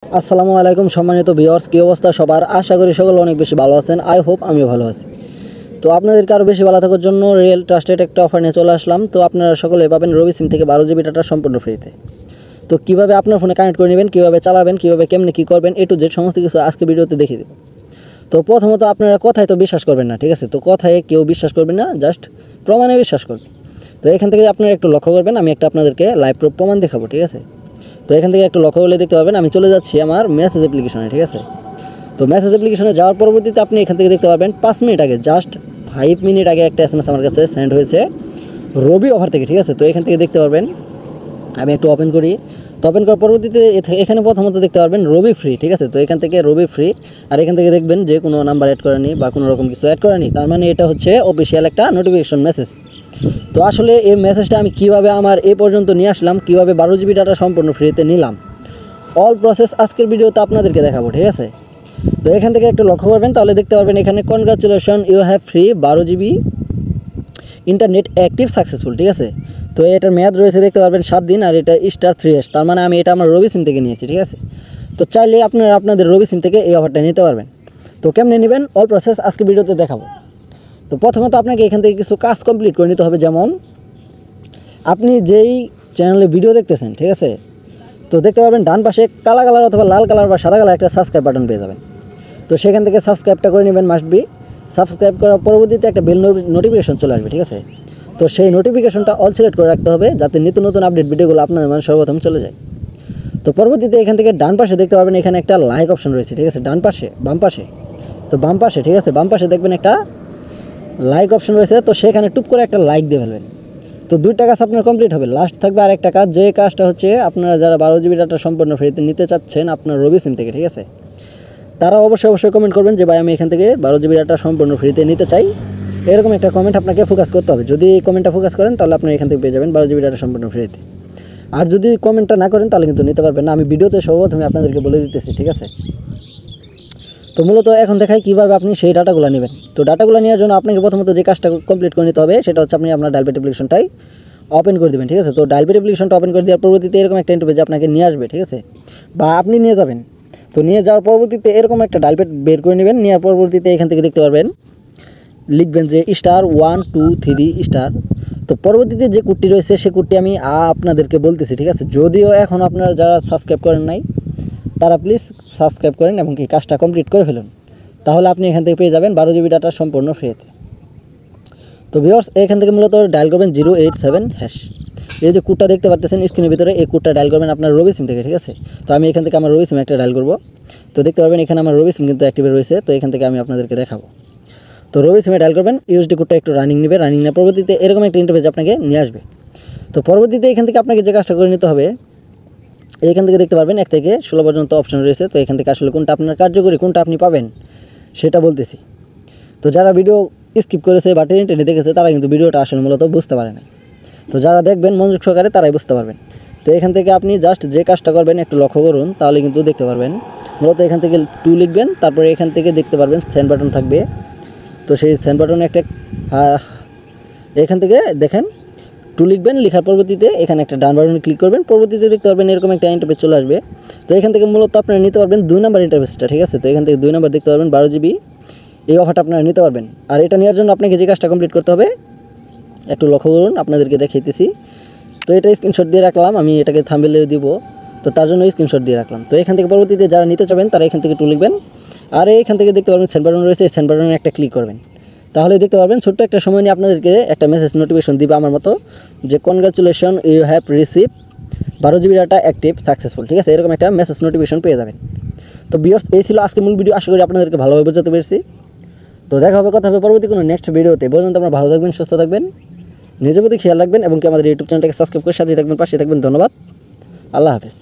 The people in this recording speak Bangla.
আসসালামু আলাইকুম সম্মানিত ভিউয়ার্স, কি অবস্থা সবার? আশা করি সকলে অনেক বেশি ভালো আছেন। আই হোপ আমিও ভালো আছি। তো আপনাদেরকে আরও বেশি ভালো থাকার জন্য রিয়েল ট্রাস্টেড একটা অফার নিয়ে চলে আসলাম। তো আপনারা সকলে পাবেন রবি সিম থেকে 12 জিবি ডাটা সম্পূর্ণ ফ্রিতে। তো কীভাবে আপনার ফোনে কানেক্ট করে নেবেন, কীভাবে চালাবেন, কীভাবে কেমনে কী করবেন, এ টু জেড সমস্ত কিছু আজকে ভিডিওতে দেখিয়ে দেবো। তো প্রথমত আপনারা কথায় তো বিশ্বাস করবেন না, ঠিক আছে? তো কথায় কেউ বিশ্বাস করবেন না, জাস্ট প্রমাণে বিশ্বাস করবেন। তো এখান থেকে আপনারা একটু লক্ষ্য করবেন, আমি একটা আপনাদেরকে লাইভ প্রুফ প্রমাণ দেখাবো, ঠিক আছে? তো এখান থেকে একটু লক্ষ্য করলে দেখতে পাবেন আমি চলে যাচ্ছি আমার মেসেজ অ্যাপ্লিকেশনে, ঠিক আছে? তো মেসেজ অ্যাপ্লিকেশনে যাওয়ার পরবর্তীতে আপনি এখান থেকে দেখতে পাবেন 5 মিনিট আগে, জাস্ট 5 মিনিট আগে একটা SMS আমার কাছে সেন্ড হয়েছে রবি অফার থেকে, ঠিক আছে? তো এখান থেকে দেখতে পারবেন, আমি একটু ওপেন করি। তো ওপেন করার পরবর্তীতে এখানে প্রথমত দেখতে পারবেন রবি ফ্রি, ঠিক আছে? তো এখান থেকে রবি ফ্রি, আর এখান থেকে দেখবেন যে কোনো নাম্বার অ্যাড করেনি বা কোনো রকম কিছু অ্যাড করেনি, তার মানে এটা হচ্ছে অফিসিয়াল একটা নোটিফিকেশন মেসেজ। তো আসলে এই মেসেজটা আমি কীভাবে আমার এ পর্যন্ত নিয়ে আসলাম, কীভাবে 12 জিবি ডাটা সম্পূর্ণ ফ্রিতে নিলাম, অল প্রসেস আজকের ভিডিওতে আপনাদেরকে দেখাবো, ঠিক আছে? তো এখান থেকে একটু লক্ষ্য করবেন, তাহলে দেখতে পারবেন এখানে congratulation, you have free 12 GB internet active successful, ঠিক আছে? তো এটার মেয়াদ রয়েছে দেখতে পারবেন 7 দিন, আর এটা *3S, তার মানে আমি এটা আমার রবি সিম থেকে নিয়েছি, ঠিক আছে? তো চাইলে আপনারা আপনাদের রবি সিম থেকে এই অফারটা নিতে পারবেন। তো কেমনে নেবেন অল প্রসেস আজকে ভিডিওতে দেখাবো। তো প্রথমত আপনাকে এখান থেকে কিছু কাজ কমপ্লিট করে নিতে হবে, যেমন আপনি যেই চ্যানেলে ভিডিও দেখতেছেন, ঠিক আছে? তো দেখতে পাবেন ডান পাশে কালা কালার অথবা লাল কালার বা সাদা কালার একটা সাবস্ক্রাইব বাটন পেয়ে যাবেন। তো সেখান থেকে সাবস্ক্রাইবটা করে নেবেন, মাস্ট বি। সাবস্ক্রাইব করার পরবর্তীতে একটা বেল নোটিফিকেশন চলে আসবে, ঠিক আছে? তো সেই নোটিফিকেশনটা অল সিলেক্ট করে রাখতে হবে, যাতে নিত্য নতুন আপডেট ভিডিওগুলো আপনাদের মানে সর্বপ্রথম চলে যায়। তো পরবর্তীতে এখান থেকে ডান পাশে দেখতে পাবেন এখানে একটা লাইক অপশন রয়েছে, ঠিক আছে? ডান পাশে বাম পাশে, তো বাম পাশে, ঠিক আছে? বাম পাশে দেখবেন একটা লাইক অপশন রয়েছে, তো সেখানে টুপ করে একটা লাইক দিয়ে ফেলবেন। তো 2টা কাজ আপনার কমপ্লিট হবে। লাস্ট থাকবে আর একটা কাজ, যে কাজটা হচ্ছে আপনারা যারা 12 জিবি ডাটা সম্পূর্ণ ফ্রিতে নিতে চাচ্ছেন আপনার রবি সিম থেকে, ঠিক আছে? তারা অবশ্যই কমেন্ট করবেন যে ভাই আমি এখান থেকে 12 জিবি ডাটা সম্পূর্ণ ফ্রিতে নিতে চাই, এরকম একটা কমেন্ট আপনাকে ফোকাস করতে হবে। যদি এই কমেন্টটা ফোকাস করেন তাহলে আপনি এখান থেকে পেয়ে যাবেন 12 জিবি ডাটা সম্পূর্ণ ফ্রিতে। আর যদি কমেন্টটা না করেন তাহলে কিন্তু নিতে পারবেন না। আমি ভিডিওতে সর্বপ্রথমে আপনাদেরকে বলে দিতেছি, ঠিক আছে? তো মূলত এখন দেখাই কীভাবে আপনি সেই ডাটাগুলো নেবেন। তো ডাটাগুলো নেওয়ার জন্য আপনাকে প্রথমত যে কাজটা কমপ্লিট করে নিতে হবে সেটা হচ্ছে আপনি আপনার ডায়াল পেড অ্যাপ্লিকেশনটাই ওপেন করে দেবেন, ঠিক আছে? তো ডায়াল পেড অ্যাপ্লিকেশনটা ওপেন করে দেওয়ার পরবর্তীতে এরকম একটা ইন্টারফেসে আপনাকে নিয়ে আসবে, ঠিক আছে? বা আপনি নিয়ে যাবেন। তো নিয়ে যাওয়ার পরবর্তীতে এরকম একটা ডায়াল পেড বের করে নেবেন। নেওয়ার পরবর্তীতে এখান থেকে দেখতে পারবেন লিখবেন যে *123*। তো পরবর্তীতে যে কোডটি রয়েছে সে কোডটি আমি আপনাদেরকে বলতেছি, ঠিক আছে? যদিও এখন আপনারা যারা সাবস্ক্রাইব করেন নাই তারা প্লিজ সাবস্ক্রাইব করেন এবং কি কাজটা কমপ্লিট করে ফেলুন, তাহলে আপনি এখান থেকে পেয়ে যাবেন 12 জিবি ডাটা সম্পূর্ণ ফ্রিতে। তো ভিউয়ার্স এখান থেকে মূলত ডায়াল করবেন 087#। এই যে কোডটা দেখতে পাচ্ছেন স্ক্রিনের ভিতরে, এই কোডটা ডায়াল করবেন আপনার রবি সিম থেকে, ঠিক আছে? তো আমি এখান থেকে আমার রবি সিম একটা ডায়াল করব। তো দেখতে পারবেন এখানে আমার রবি সিম কিন্তু অ্যাক্টিভ রয়েছে। তো এখান থেকে আমি আপনাদেরকে দেখাবো। তো রবি সিমে ডায়াল করবেন, ইউএসডি কোডটা একটু রানিং নেবে, রানিং নেওয়ার পরবর্তীতে এরকম একটা ইন্টারফেস আপনাকে নিয়ে আসবে। তো পরবর্তীতে এখান থেকে আপনাকে যে কাজটা করে নিতে হবে, এখান থেকে দেখতে পারবেন 1 থেকে 16 পর্যন্ত অপশন রয়েছে। তো এখান থেকে আসলে কোনটা আপনার কার্যকরী, কোনটা আপনি পাবেন সেটা বলতেছি। তো যারা ভিডিও স্কিপ করেছে বা টেনে দেখেছে তারা কিন্তু ভিডিওটা আসলে মূলত বুঝতে পারে না। তো যারা দেখবেন মনোযোগ সহকারে তারাই বুঝতে পারবেন। তো এখান থেকে আপনি জাস্ট যে কাজটা করবেন একটু লক্ষ্য করুন, তাহলে কিন্তু দেখতে পারবেন। মূলত এখান থেকে 2 লিখবেন, তারপরে এখান থেকে দেখতে পারবেন সেন্ড বাটন থাকবে। তো সেই সেন্ড বাটনে একটা এখান থেকে দেখেন 2 লিখবেন, লেখার পরবর্তীতে এখানে একটা ডান বাটনে ক্লিক করবেন। পরবর্তীতে দেখতে পারবেন এরকম একটা ইন্টারফেস চলে আসবে। তো এখান থেকে মূলত আপনারা নিতে পারবেন 2 নাম্বার ইন্টারফেসটা, ঠিক আছে? তো এখান থেকে 2 নাম্বার দেখতে পারবেন 12 জিবি এই অফারটা আপনারা নিতে পারবেন। আর এটা নেওয়ার জন্য আপনাকে যে কাজটা কমপ্লিট করতে হবে একটু লক্ষ্য করুন, আপনাদেরকে দেখাইতেছি। তো এটা স্ক্রিনশট দিয়ে রাখলাম, আমি এটাকে থাম্বনেলে দিব, তো তার জন্য স্ক্রিনশট দিয়ে রাখলাম। তো এখান থেকে পরবর্তীতে যারা নিতে চাবেন তারা এখান থেকে 2 লিখবেন, আর এখান থেকে দেখতে পারবেন সেন্ড বাটন রয়েছে, এই সেন্ড বাটনে একটা ক্লিক করবেন। তাহলে দেখতে পারবেন ছোট্ট একটা সময় নিয়ে আপনাদেরকে একটা মেসেজ নোটিফিকেশন দিবে আমার মতো, যে congratulation, you have receive 12 GB data active successful, ঠিক আছে? এরকম একটা মেসেজ নোটিফিকেশন পেয়ে যাবেন। তো ভিউয়ার্স এই ছিল আজকে মূল ভিডিও, আশা করি আপনাদেরকে ভালোভাবে বোঝাতে পেরেছি। তো দেখা হবে, কথা হবে পরবর্তী কোনো নেক্সট ভিডিওতে। পর্যন্ত আপনারা ভালো থাকবেন, সুস্থ থাকবেন, নিজের প্রতি খেয়াল রাখবেন এবং কি আমাদের ইউটিউব চ্যানেলটাকে সাবস্ক্রাইব করে সাথে থাকবেন, পাশে থাকবেন। ধন্যবাদ, আল্লাহ হাফেজ।